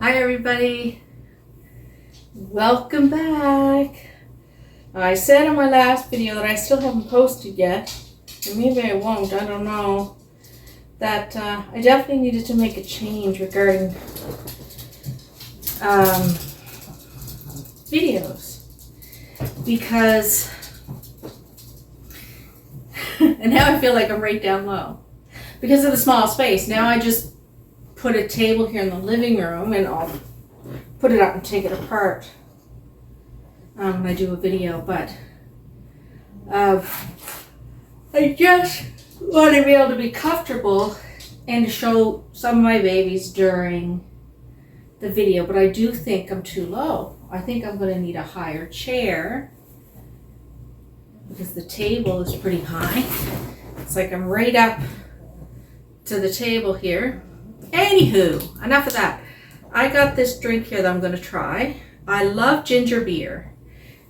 Hi everybody, welcome back. I said in my last video that I still haven't posted yet, and maybe I won't, I don't know, that I definitely needed to make a change regarding videos, because and now I feel like I'm right down low because of the small space. Now I just put a table here in the living room and I'll put it up and take it apart when I do a video, but I just want to be able to be comfortable and to show some of my babies during the video, but I do think I'm too low. I think I'm going to need a higher chair because the table is pretty high. It's like I'm right up to the table here. Anywho, enough of that. I got this drink here that I'm going to try. I love ginger beer.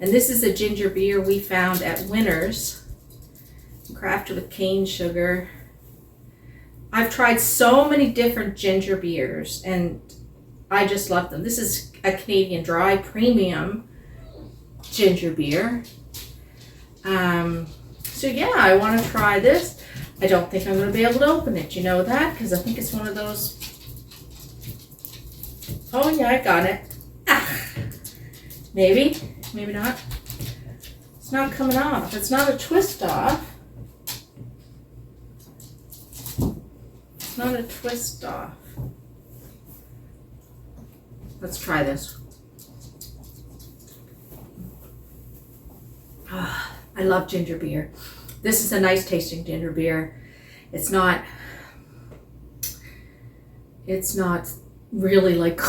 And this is a ginger beer we found at Winners. Crafted with cane sugar. I've tried so many different ginger beers and I just love them. This is a Canadian Dry Premium ginger beer. So yeah, I want to try this. I don't think I'm going to be able to open it. You know that? Because I think it's one of those... Oh yeah, I got it. Ah. Maybe. Maybe not. It's not coming off. It's not a twist off. It's not a twist off. Let's try this. Ah, I love ginger beer. This is a nice tasting ginger beer. It's not really like,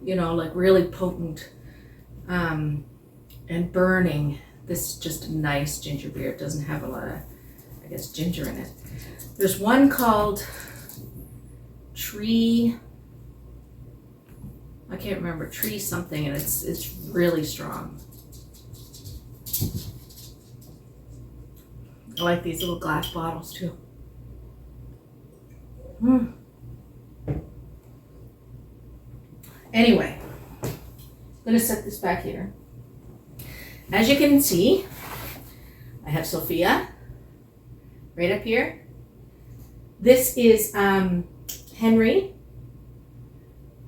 you know, like really potent and burning. This is just a nice ginger beer. It doesn't have a lot of, I guess, ginger in it. There's one called Tree, I can't remember, Tree something, and it's really strong. I like these little glass bottles too. Anyway, I'm gonna set this back here. As you can see, I have Sophia right up here. This is Henry.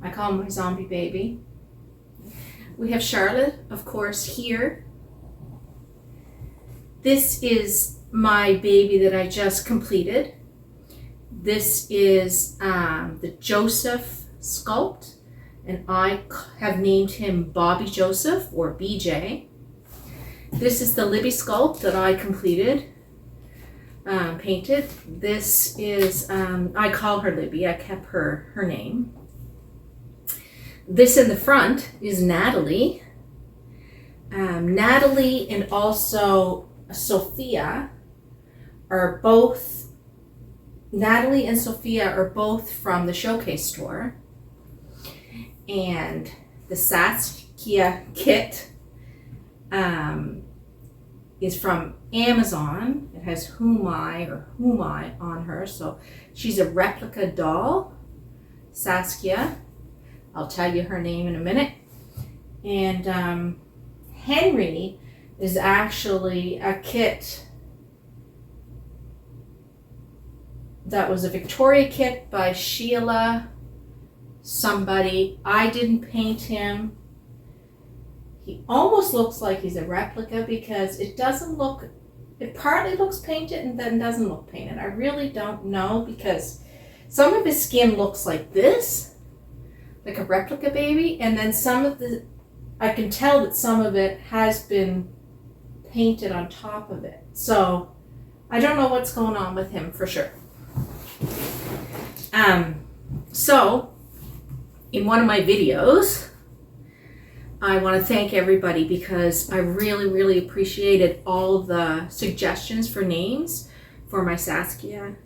I call him my zombie baby. We have Charlotte, of course, here. This is my baby that I just completed. This is the Joseph sculpt, and I have named him Bobby Joseph, or BJ. This is the Libby sculpt that I completed, painted. This is, I call her Libby, I kept her name. This in the front is Natalie. Natalie and also Sophia are both, Natalie and Sophia are both from the Showcase store. And the Saskia kit is from Amazon. It has Humai on her. So she's a replica doll, Saskia. I'll tell you her name in a minute. And Henry is actually a kit that was a Victoria kit by Sheila somebody. I didn't paint him. He almost looks like he's a replica because it doesn't look, it partly looks painted and then doesn't look painted. I really don't know because some of his skin looks like this, like a replica baby, and then some of the, I can tell that some of it has been painted on top of it. So I don't know what's going on with him for sure. So in one of my videos, I want to thank everybody because I really appreciated all the suggestions for names for my Saskia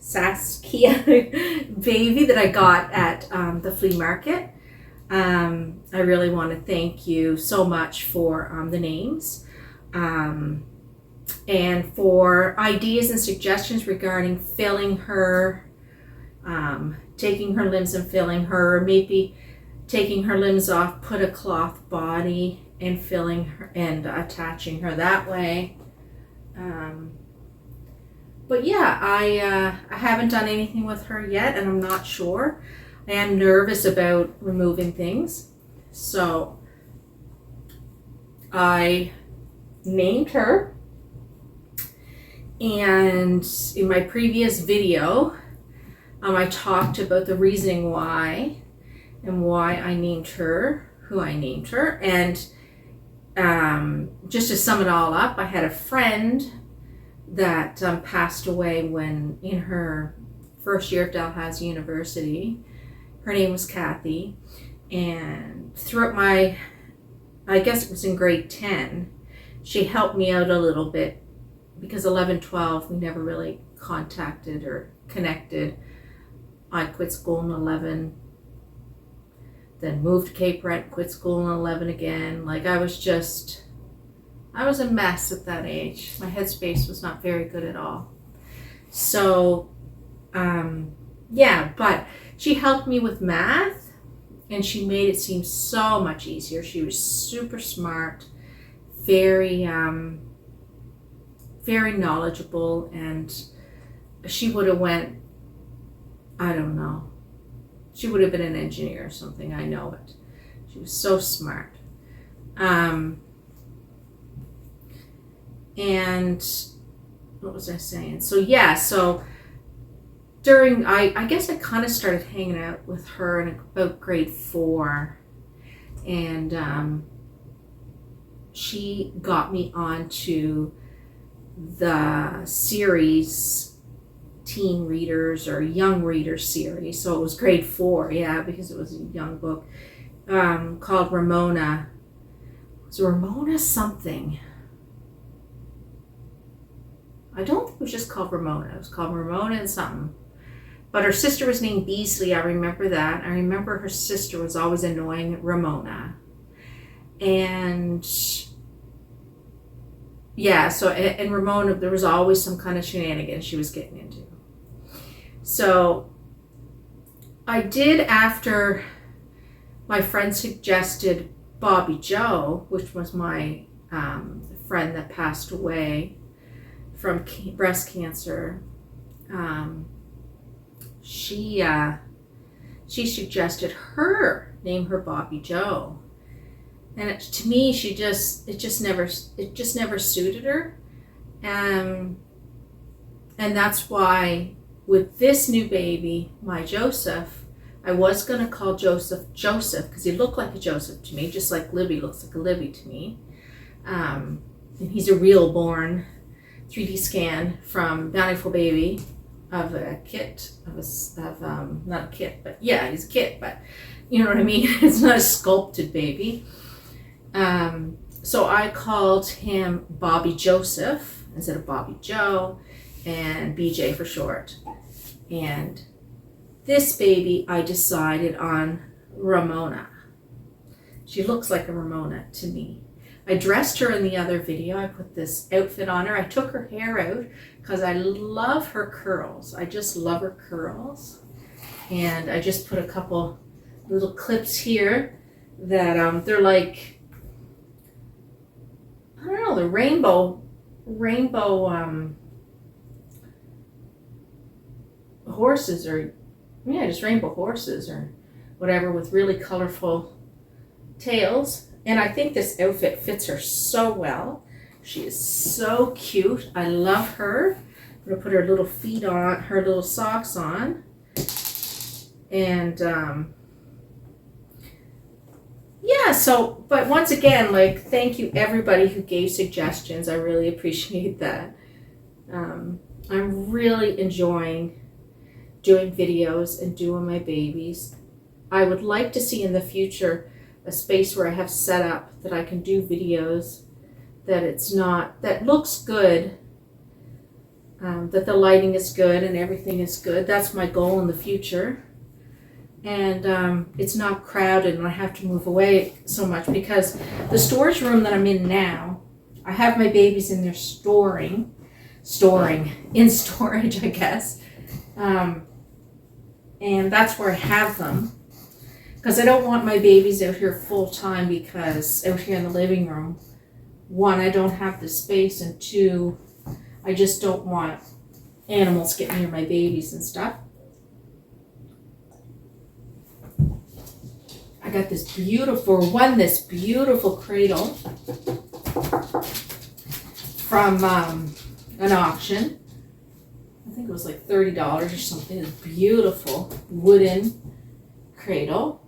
baby that I got at the flea market. I really want to thank you so much for the names and for ideas and suggestions regarding filling her, taking her limbs and filling her, maybe taking her limbs off, put a cloth body and filling her and attaching her that way. But yeah, I haven't done anything with her yet, and I'm not sure. I am nervous about removing things. So I named her, and in my previous video, I talked about the reasoning why and why I named her who I named her. And just to sum it all up, I had a friend that passed away when in her first year of Dalhousie University. Her name was Kathy, and throughout my, I guess it was in grade 10, she helped me out a little bit because 11, 12, we never really contacted or connected. I quit school in 11, then moved to Cape Brent, quit school in 11 again. Like I was a mess at that age. My headspace was not very good at all. So, yeah, but she helped me with math, and she made it seem so much easier. She was super smart, very, very knowledgeable, and she would have went, I don't know, she would have been an engineer or something. I know it. She was so smart. And what was I saying? So yeah, so during, I guess I kind of started hanging out with her in about grade 4, and she got me onto the series Teen Readers or Young Readers series. So it was grade 4, yeah, because it was a young book, called Ramona. Was it Ramona something? I don't think it was just called Ramona. It was called Ramona and something. But her sister was named Beasley. I remember that. I remember her sister was always annoying Ramona. And yeah, so in Ramona, there was always some kind of shenanigans she was getting into. So I did, after my friend suggested Bobby Joe, which was my friend that passed away from breast cancer. She suggested her name her Bobby Joe, and to me, it just never suited her, and that's why with this new baby, my Joseph, I was gonna call Joseph because he looked like a Joseph to me, just like Libby looks like a Libby to me, and he's a real born 3D scan from Bountiful Baby of a kit not a kit, but yeah, he's a kit, but you know what I mean. It's not a sculpted baby. So I called him Bobby Joseph instead of Bobby Joe, and BJ for short. And this baby, I decided on Ramona. She looks like a Ramona to me. I dressed her in the other video. I put this outfit on her. I took her hair out because I love her curls. I just love her curls. And I just put a couple little clips here that they're like, I don't know, the rainbow horses, or yeah, just rainbow horses or whatever, with really colorful tails. And I think this outfit fits her so well. She is so cute. I love her. I'm gonna put her little feet on, her little socks on. And yeah, so, but once again, like, thank you everybody who gave suggestions. I really appreciate that. I'm really enjoying doing videos and doing my babies. I would like to see in the future a space where I have set up that I can do videos, that looks good, that the lighting is good and everything is good. That's my goal in the future. And it's not crowded and I have to move away so much, because the storage room that I'm in now, I have my babies in there storing in storage, I guess. And that's where I have them. Because I don't want my babies out here full time, because out here in the living room, one, I don't have the space, and two, I just don't want animals getting near my babies and stuff. I got this beautiful cradle from an auction. I think it was like $30 or something. It's a beautiful wooden cradle.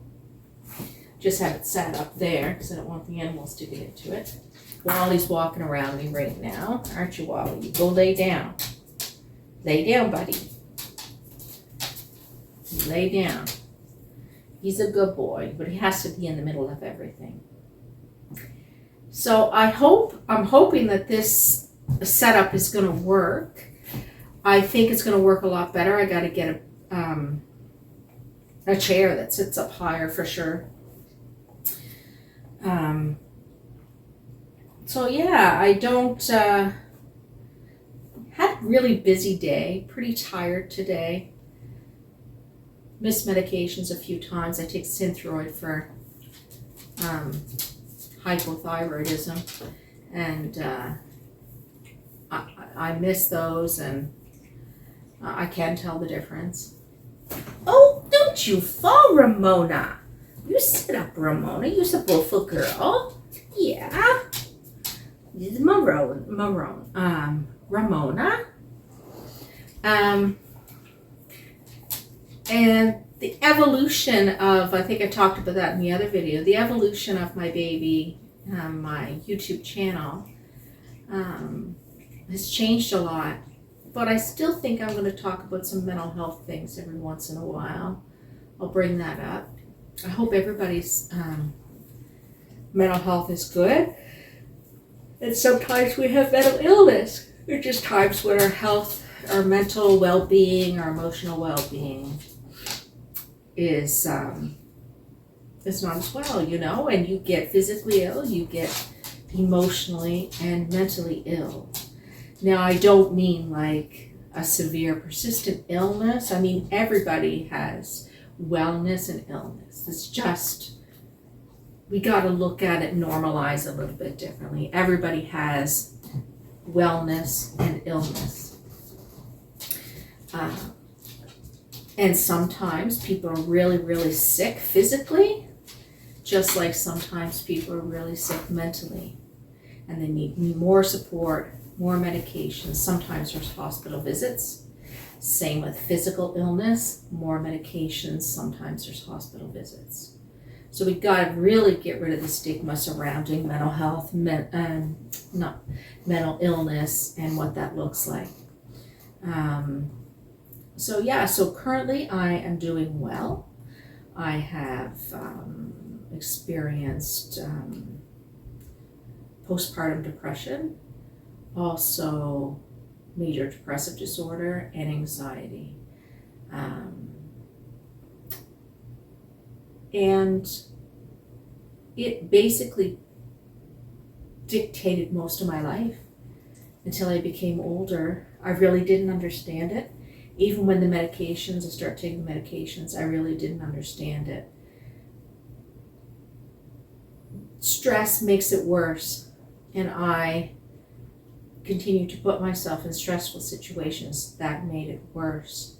Just have it set up there because I don't want the animals to get into it. Wally's walking around me right now. Aren't you, Wally? You go lay down. Lay down, buddy. Lay down. He's a good boy, but he has to be in the middle of everything. So I'm hoping that this setup is going to work. I think it's going to work a lot better. I got to get a chair that sits up higher for sure. So yeah, I had a really busy day, pretty tired today. Missed medications a few times. I take Synthroid for hypothyroidism, and I miss those, and I can tell the difference. Oh, don't you fall, Ramona. You sit up, Ramona. You're a beautiful girl. Yeah. This is Ramona. And the evolution of, I think I talked about that in the other video, the evolution of my baby, my YouTube channel, has changed a lot. But I still think I'm going to talk about some mental health things every once in a while. I'll bring that up. I hope everybody's mental health is good. And sometimes we have mental illness. There are just times when our health, our mental well-being, our emotional well-being is not as well, you know, and you get physically ill, you get emotionally and mentally ill. Now, I don't mean like a severe persistent illness. I mean, everybody has wellness and illness. It's just, we got to look at it, normalize a little bit differently. Everybody has wellness and illness. And sometimes people are really, really sick physically, just like sometimes people are really sick mentally. And they need more support, more medications. Sometimes there's hospital visits. Same with physical illness, more medications. Sometimes there's hospital visits. So we got to really get rid of the stigma surrounding mental health, not mental illness, and what that looks like. So currently I am doing well. I have experienced postpartum depression, also major depressive disorder and anxiety. And it basically dictated most of my life until I became older. I really didn't understand it. Even when the medications, I started taking the medications, I really didn't understand it. Stress makes it worse, and I continued to put myself in stressful situations that made it worse.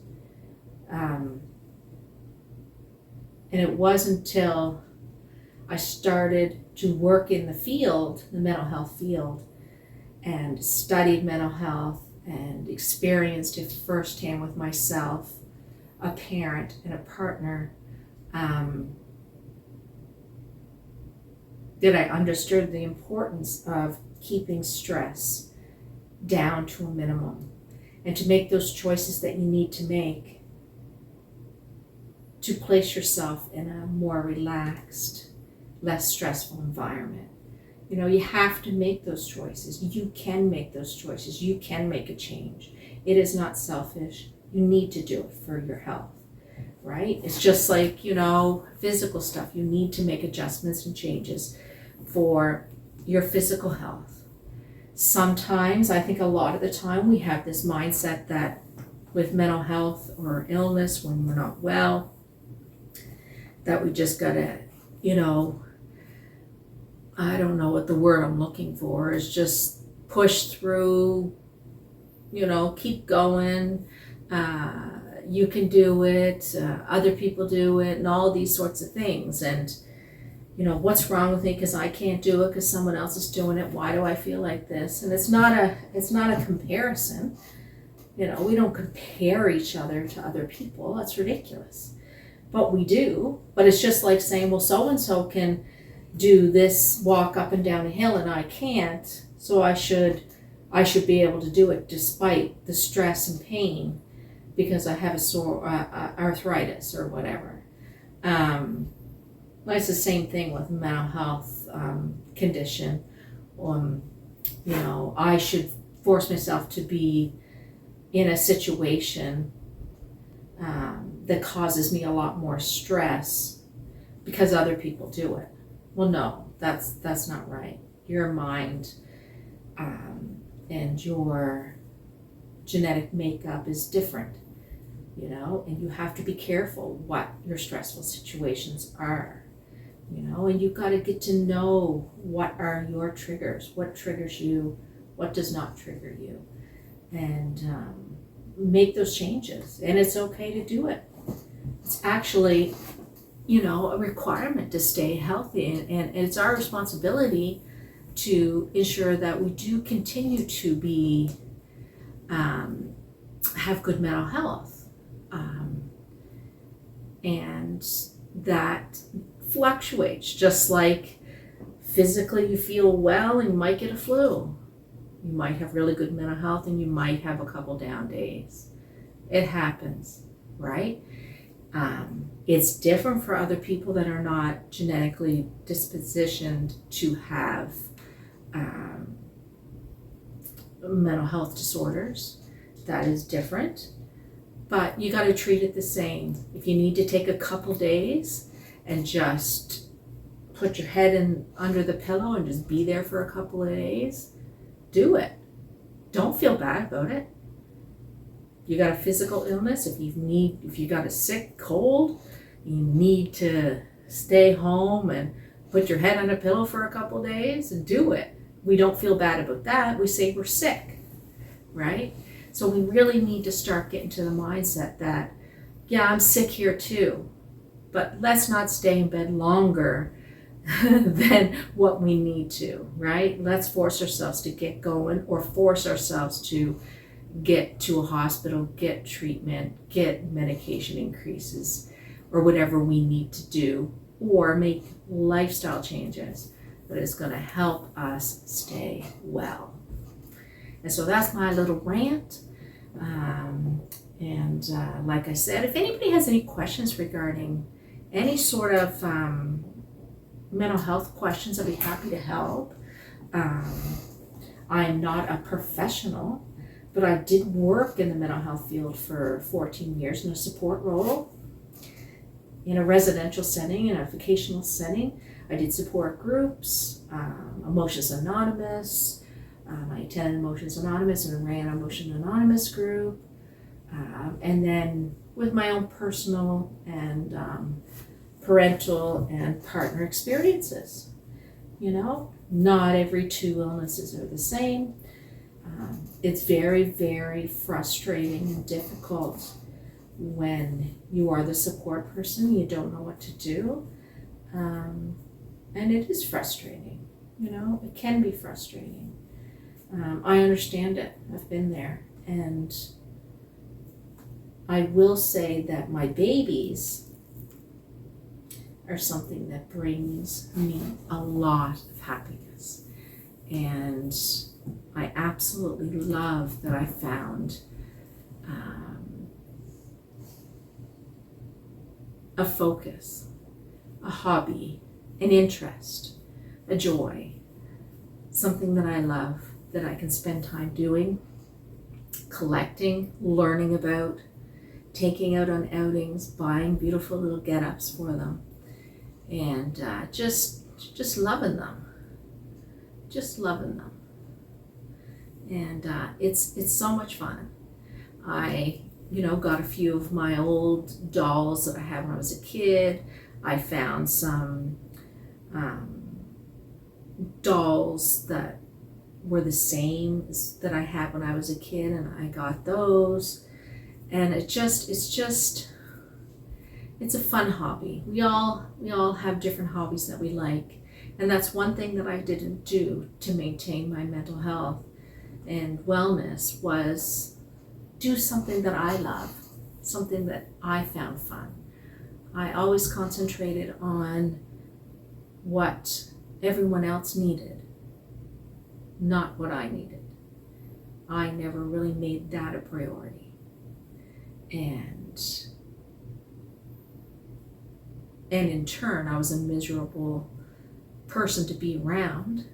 And it wasn't until I started to work in the field, the mental health field, and studied mental health and experienced it firsthand with myself, a parent and a partner, that I understood the importance of keeping stress down to a minimum and to make those choices that you need to make to place yourself in a more relaxed, less stressful environment. You know, you have to make those choices. You can make those choices. You can make a change. It is not selfish. You need to do it for your health, right? It's just like, you know, physical stuff. You need to make adjustments and changes for your physical health. Sometimes, I think a lot of the time, we have this mindset that with mental health or illness, when we're not well, that we just gotta, you know, I don't know what the word I'm looking for is, just push through, you know, keep going. You can do it, other people do it, and all these sorts of things. And, you know, what's wrong with me because I can't do it because someone else is doing it? Why do I feel like this? And it's not a comparison. You know, we don't compare each other to other people. That's ridiculous. But we do. But it's just like saying, well, so-and-so can do this walk up and down a hill and I can't, so I should be able to do it despite the stress and pain because I have a sore arthritis or whatever. It's the same thing with mental health condition. You know, I should force myself to be in a situation that causes me a lot more stress because other people do it. Well, no, that's not right. Your mind and your genetic makeup is different, you know, and you have to be careful what your stressful situations are, you know, and you've got to get to know what are your triggers, what triggers you, what does not trigger you, and make those changes. And it's okay to do it. It's actually, you know, a requirement to stay healthy, and it's our responsibility to ensure that we do continue to be have good mental health, and that fluctuates. Just like physically you feel well and you might get a flu, you might have really good mental health and you might have a couple down days. It happens, right? It's different for other people that are not genetically dispositioned to have mental health disorders. That is different, but you got to treat it the same. If you need to take a couple days and just put your head in under the pillow and just be there for a couple of days, do it. Don't feel bad about it. You got a physical illness, if you got a sick cold, you need to stay home and put your head on a pillow for a couple days and do it. We don't feel bad about that. We say we're sick, right? So we really need to start getting to the mindset that, yeah, I'm sick here too, but let's not stay in bed longer than what we need to, right? Let's force ourselves to get going, or force ourselves to get to a hospital, get treatment, get medication increases, or whatever we need to do, or make lifestyle changes that is going to help us stay well. And so that's my little rant. Like I said, if anybody has any questions regarding any sort of mental health questions, I'd be happy to help. I'm not a professional, but I did work in the mental health field for 14 years in a support role in a residential setting, in a vocational setting. I did support groups, Emotions Anonymous. I attended Emotions Anonymous and ran an Emotions Anonymous group. And then with my own personal and parental and partner experiences. You know, not every two illnesses are the same. It's very, very frustrating and difficult when you are the support person, you don't know what to do. And it is frustrating, you know, it can be frustrating. I understand it, I've been there. And I will say that my babies are something that brings me a lot of happiness. And I absolutely love that I found a focus, a hobby, an interest, a joy, something that I love, that I can spend time doing, collecting, learning about, taking out on outings, buying beautiful little get-ups for them, and just loving them, and it's so much fun. I got a few of my old dolls that I had when I was a kid. I found some dolls that were the same as that I had when I was a kid, and I got those. And it's a fun hobby. We all have different hobbies that we like, and that's one thing that I didn't do to maintain my mental health and wellness, was do something that I love, something that I found fun. I always concentrated on what everyone else needed, not what I needed. I never really made that a priority. And in turn, I was a miserable person to be around.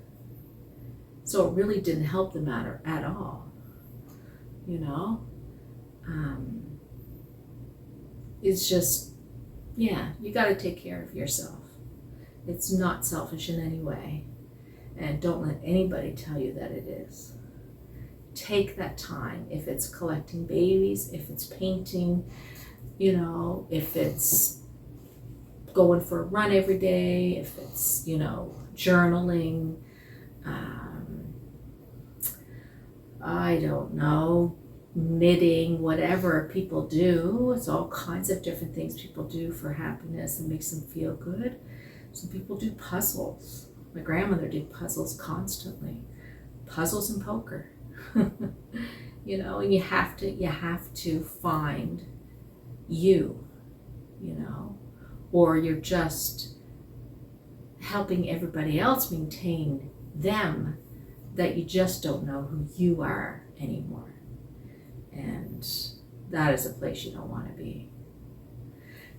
So it really didn't help the matter at all, you know? It's just, yeah, you got to take care of yourself. It's not selfish in any way. And don't let anybody tell you that it is. Take that time. If it's collecting babies, if it's painting, you know, if it's going for a run every day, if it's, you know, journaling, I don't know, knitting, whatever people do. It's all kinds of different things people do for happiness and makes them feel good. Some people do puzzles. My grandmother did puzzles constantly. Puzzles and poker. You know, and you have to find you know, or you're just helping everybody else maintain them, that you just don't know who you are anymore. And that is a place you don't want to be.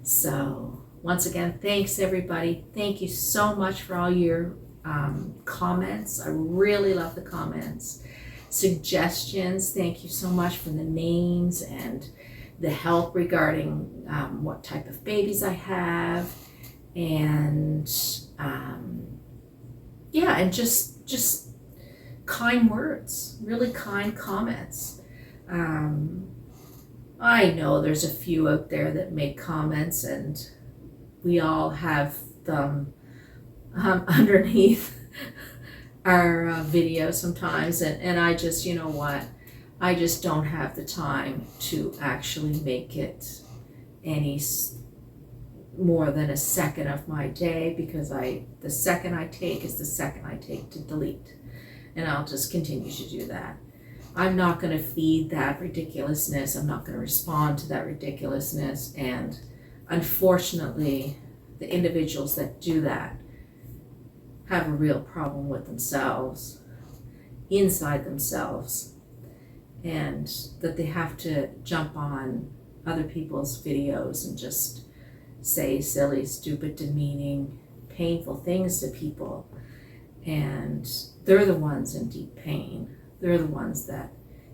So once again, thanks everybody. Thank you so much for all your comments. I really love the comments. Suggestions, thank you so much for the names and the help regarding what type of babies I have, and yeah, and just kind words, really kind comments. I know there's a few out there that make comments, and we all have them underneath our video sometimes, and I just, you know what, I just don't have the time to actually make it any more than a second of my day, because the second I take is the second I take to delete, and I'll just continue to do that. I'm not going to feed that ridiculousness. I'm not going to respond to that ridiculousness, and unfortunately the individuals that do that have a real problem with themselves, inside themselves, and that they have to jump on other people's videos and just say silly, stupid, demeaning, painful things to people. And they're the ones in deep pain. They're the ones that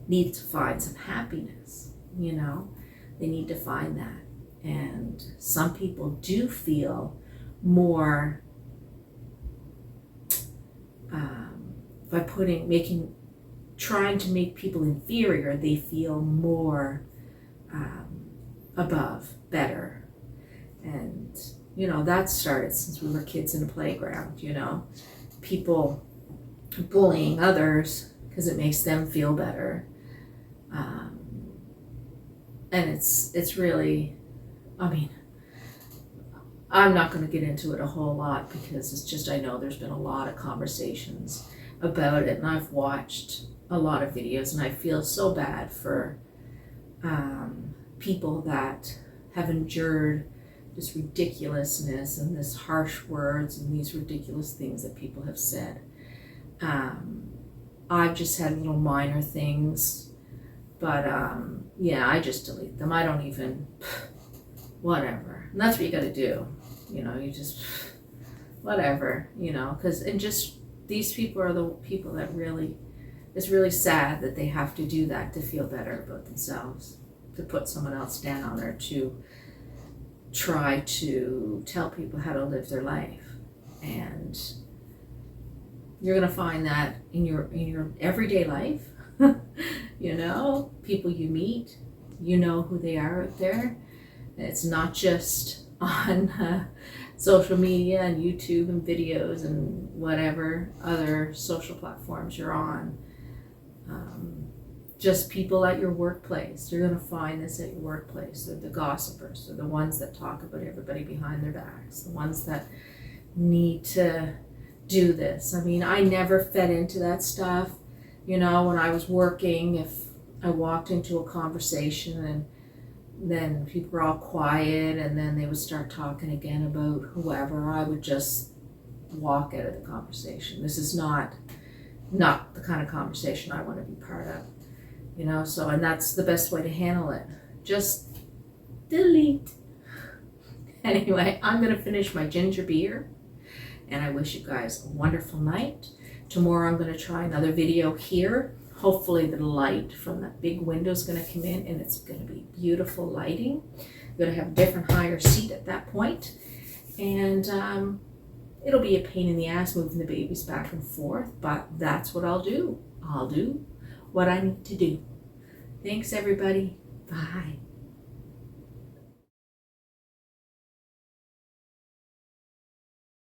need to find some happiness, you know? They need to find that. And some people do feel more by trying to make people inferior, they feel more above, better. And, you know, that started since we were kids in a playground, you know, people bullying others because it makes them feel better. And it's really, I mean, I'm not going to get into it a whole lot, because it's just, I know there's been a lot of conversations about it, and I've watched a lot of videos, and I feel so bad for people that have endured this ridiculousness and this harsh words and these ridiculous things that people have said. I've just had little minor things, but yeah, I just delete them. I don't even, whatever. And that's what you got to do. You know, you just, whatever, you know, because, and just, these people are the people that really, it's really sad that they have to do that to feel better about themselves, to put someone else down, or to try to tell people how to live their life. And you're going to find that in your everyday life. You know, people you meet, you know who they are out there. It's not just on social media and YouTube and videos and whatever other social platforms you're on. Just people at your workplace. You're going to find this at your workplace. They're the gossipers. They're the ones that talk about everybody behind their backs. The ones that need to do this. I mean, I never fed into that stuff. You know, when I was working, if I walked into a conversation and then people were all quiet and then they would start talking again about whoever, I would just walk out of the conversation. This is not the kind of conversation I want to be part of. You know, so, and that's the best way to handle it. Just delete. Anyway, I'm going to finish my ginger beer, and I wish you guys a wonderful night. Tomorrow I'm going to try another video here. Hopefully the light from that big window is going to come in, and it's going to be beautiful lighting. I'm going to have a different higher seat at that point. And it'll be a pain in the ass moving the babies back and forth, but that's what I'll do. I'll do what I need to do. Thanks, everybody. Bye.